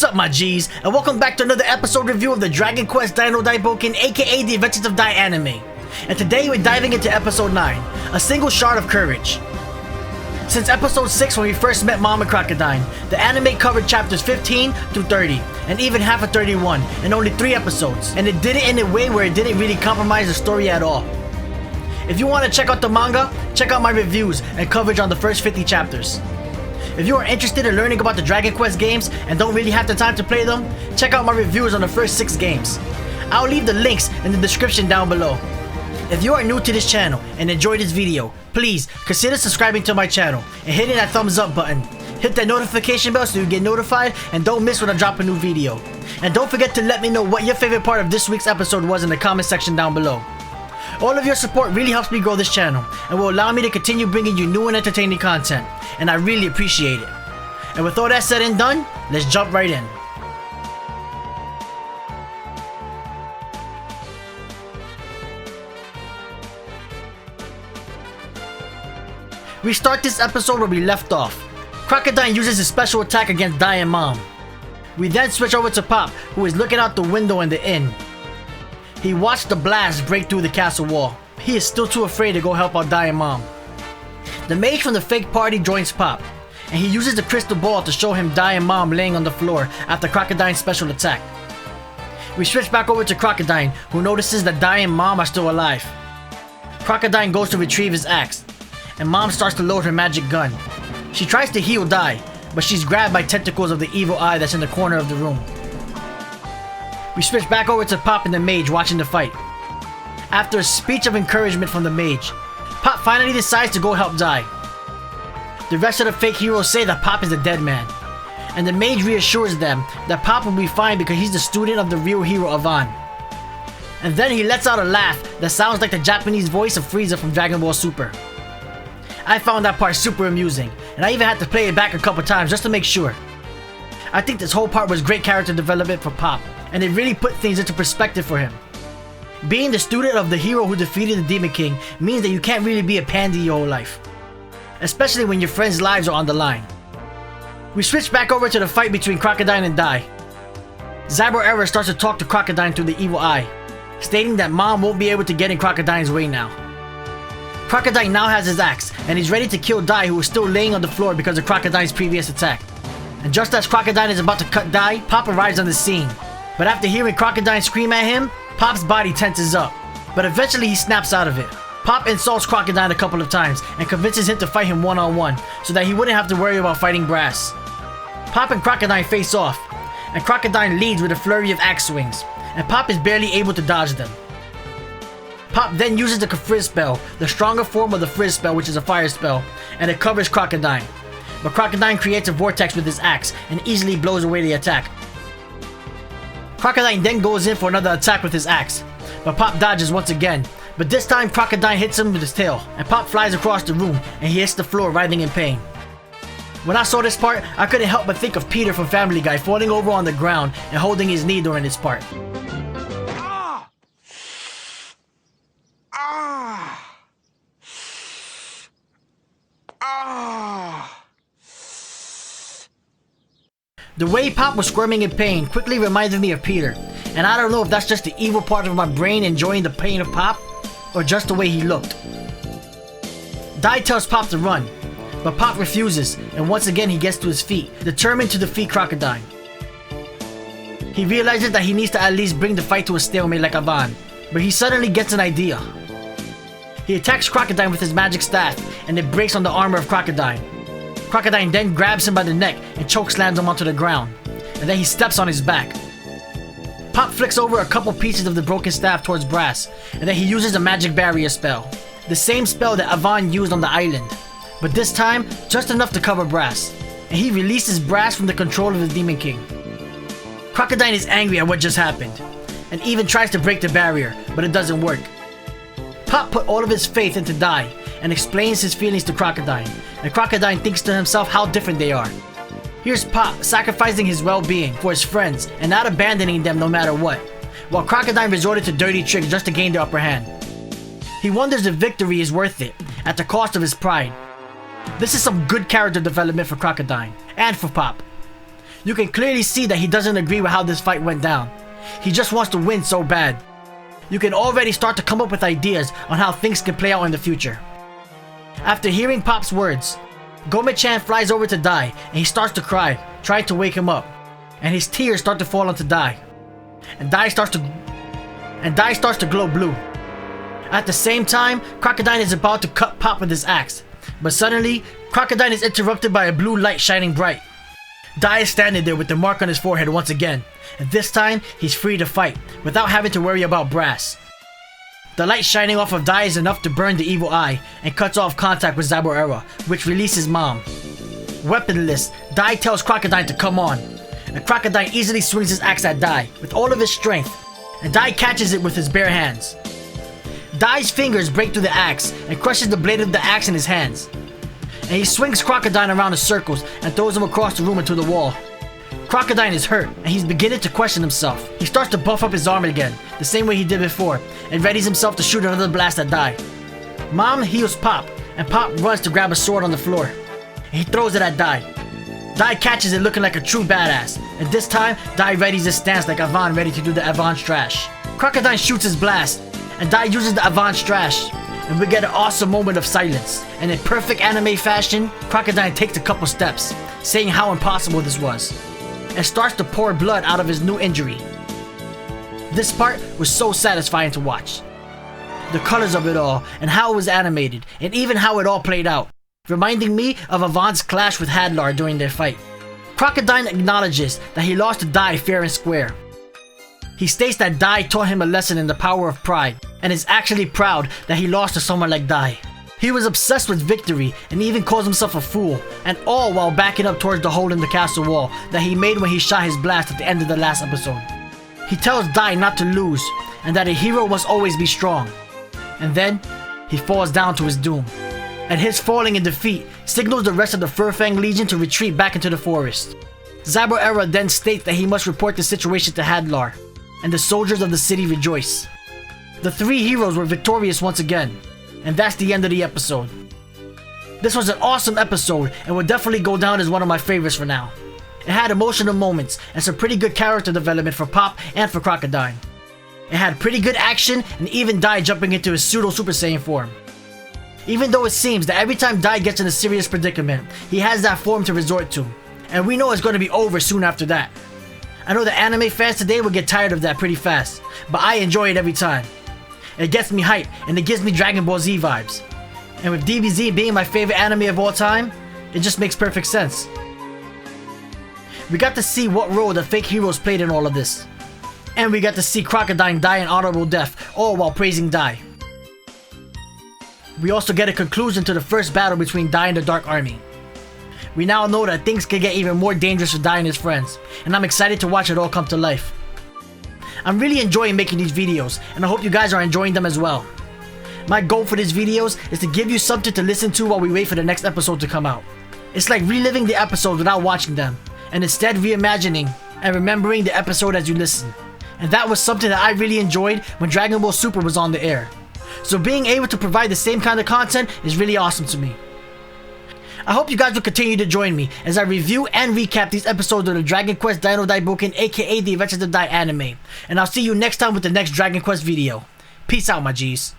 What's up, my G's, and welcome back to another episode review of the Dragon Quest Dino Daiboken, aka The Adventures of Dai anime. And today we're diving into episode 9, A Single Shard of Courage. Since episode 6 when we first met Mom and Crocodile, the anime covered chapters 15 to 30, and even half of 31, in only 3 episodes, and it did it in a way where it didn't really compromise the story at all. If you want to check out the manga, check out my reviews and coverage on the first 50 chapters. If you are interested in learning about the Dragon Quest games and don't really have the time to play them, check out my reviews on the first 6 games. I'll leave the links in the description down below. If you are new to this channel and enjoyed this video, please consider subscribing to my channel and hitting that thumbs up button. Hit that notification bell so you get notified and don't miss when I drop a new video. And don't forget to let me know what your favorite part of this week's episode was in the comment section down below. All of your support really helps me grow this channel and will allow me to continue bringing you new and entertaining content, and I really appreciate it. And with all that said and done, let's jump right in. We start this episode where we left off. Crocodile uses his special attack against Dai and Mom. We then switch over to Pop, who is looking out the window in the inn. He watched the blast break through the castle wall. He is still too afraid to go help out Dai and Mom. The mage from the fake party joins Pop, and he uses the crystal ball to show him Dai and Mom laying on the floor after Crocodile's special attack. We switch back over to Crocodile, who notices that Dai and Mom are still alive. Crocodile goes to retrieve his axe, and Mom starts to load her magic gun. She tries to heal Dai, but she's grabbed by tentacles of the evil eye that's in the corner of the room. We switch back over to Pop and the mage watching the fight. After a speech of encouragement from the mage, Pop finally decides to go help Dai. The rest of the fake heroes say that Pop is a dead man, and the mage reassures them that Pop will be fine because he's the student of the real hero Avan. And then he lets out a laugh that sounds like the Japanese voice of Frieza from Dragon Ball Super. I found that part super amusing, and I even had to play it back a couple times just to make sure. I think this whole part was great character development for Pop, and it really put things into perspective for him. Being the student of the hero who defeated the Demon King means that you can't really be a pansy your whole life, especially when your friends' lives are on the line. We switch back over to the fight between Crocodile and Dai. Zabu starts to talk to Crocodile through the evil eye, stating that Mom won't be able to get in Crocodile's way now. Crocodile now has his axe, and he's ready to kill Dai, who is still laying on the floor because of Crocodile's previous attack. And just as Crocodile is about to cut Dai, Pop arrives on the scene. But after hearing Crocodile scream at him, Pop's body tenses up. But eventually he snaps out of it. Pop insults Crocodile a couple of times and convinces him to fight him one-on-one so that he wouldn't have to worry about fighting Brass. Pop and Crocodile face off, and Crocodile leads with a flurry of axe swings, and Pop is barely able to dodge them. Pop then uses the Kafrizz spell, the stronger form of the Frizz spell, which is a fire spell, and it covers Crocodile. But Crocodile creates a vortex with his axe and easily blows away the attack. Crocodile then goes in for another attack with his axe, but Pop dodges once again, but this time Crocodile hits him with his tail, and Pop flies across the room and he hits the floor writhing in pain. When I saw this part, I couldn't help but think of Peter from Family Guy falling over on the ground and holding his knee during this part. The way Pop was squirming in pain quickly reminded me of Peter, and I don't know if that's just the evil part of my brain enjoying the pain of Pop, or just the way he looked. Dai tells Pop to run, but Pop refuses, and once again he gets to his feet, determined to defeat Crocodile. He realizes that he needs to at least bring the fight to a stalemate like Avan, but he suddenly gets an idea. He attacks Crocodile with his magic staff, and it breaks on the armor of Crocodile. Crocodile then grabs him by the neck and chokeslams him onto the ground, and then he steps on his back. Pop flicks over a couple pieces of the broken staff towards Brass, and then he uses a magic barrier spell, the same spell that Avan used on the island, but this time just enough to cover Brass, and he releases Brass from the control of the Demon King. Crocodile is angry at what just happened, and even tries to break the barrier, but it doesn't work. Pop put all of his faith into Dai and explains his feelings to Crocodile, and Crocodile thinks to himself how different they are. Here's Pop sacrificing his well-being for his friends and not abandoning them no matter what, while Crocodile resorted to dirty tricks just to gain the upper hand. He wonders if victory is worth it, at the cost of his pride. This is some good character development for Crocodile, and for Pop. You can clearly see that he doesn't agree with how this fight went down. He just wants to win so bad. You can already start to come up with ideas on how things can play out in the future. After hearing Pop's words, Gome-chan flies over to Dai and he starts to cry, trying to wake him up. And his tears start to fall onto Dai. And Dai starts to glow blue. At the same time, Crocodile is about to cut Pop with his axe. But suddenly, Crocodile is interrupted by a blue light shining bright. Dai is standing there with the mark on his forehead once again, and this time he's free to fight without having to worry about Brass. The light shining off of Dai is enough to burn the evil eye and cuts off contact with Zabuera, which releases Mom. Weaponless, Dai tells Crocodile to come on, and Crocodile easily swings his axe at Dai with all of his strength, and Dai catches it with his bare hands. Dai's fingers break through the axe and crushes the blade of the axe in his hands. And he swings Crocodile around in circles and throws him across the room into the wall. Crocodile is hurt and he's beginning to question himself. He starts to buff up his armor again, the same way he did before, and readies himself to shoot another blast at Dai. Mom heals Pop, and Pop runs to grab a sword on the floor. And he throws it at Dai. Dai catches it looking like a true badass, and this time Dai readies his stance like Avant ready to do the Avant Strash. Crocodile shoots his blast, and Dai uses the Avant Strash, and we get an awesome moment of silence. And in perfect anime fashion, Crocodile takes a couple steps, saying how impossible this was, and starts to pour blood out of his new injury. This part was so satisfying to watch. The colors of it all, and how it was animated, and even how it all played out, reminding me of Avant's clash with Hadlar during their fight. Crocodile acknowledges that he lost to Dai fair and square. He states that Dai taught him a lesson in the power of pride, and is actually proud that he lost to someone like Dai. He was obsessed with victory and even calls himself a fool, and all while backing up towards the hole in the castle wall that he made when he shot his blast at the end of the last episode. He tells Dai not to lose, and that a hero must always be strong. And then, he falls down to his doom. And his falling in defeat signals the rest of the Furfang Legion to retreat back into the forest. Zabuera then states that he must report the situation to Hadlar, and the soldiers of the city rejoice. The three heroes were victorious once again, and that's the end of the episode. This was an awesome episode and will definitely go down as one of my favorites for now. It had emotional moments and some pretty good character development for Pop and for Crocodile. It had pretty good action and even Dai jumping into his pseudo Super Saiyan form. Even though it seems that every time Dai gets in a serious predicament, he has that form to resort to, and we know it's going to be over soon after that. I know the anime fans today will get tired of that pretty fast, but I enjoy it every time. It gets me hyped and it gives me Dragon Ball Z vibes. And with DBZ being my favorite anime of all time, it just makes perfect sense. We got to see what role the fake heroes played in all of this. And we got to see Crocodile die an honorable death, all while praising Dai. We also get a conclusion to the first battle between Dai and the Dark Army. We now know that things could get even more dangerous for Dai and his friends, and I'm excited to watch it all come to life. I'm really enjoying making these videos, and I hope you guys are enjoying them as well. My goal for these videos is to give you something to listen to while we wait for the next episode to come out. It's like reliving the episodes without watching them, and instead reimagining and remembering the episode as you listen. And that was something that I really enjoyed when Dragon Ball Super was on the air. So being able to provide the same kind of content is really awesome to me. I hope you guys will continue to join me as I review and recap these episodes of the Dragon Quest Dino Daiboken, aka the Adventures of Dai anime. And I'll see you next time with the next Dragon Quest video. Peace out, my G's.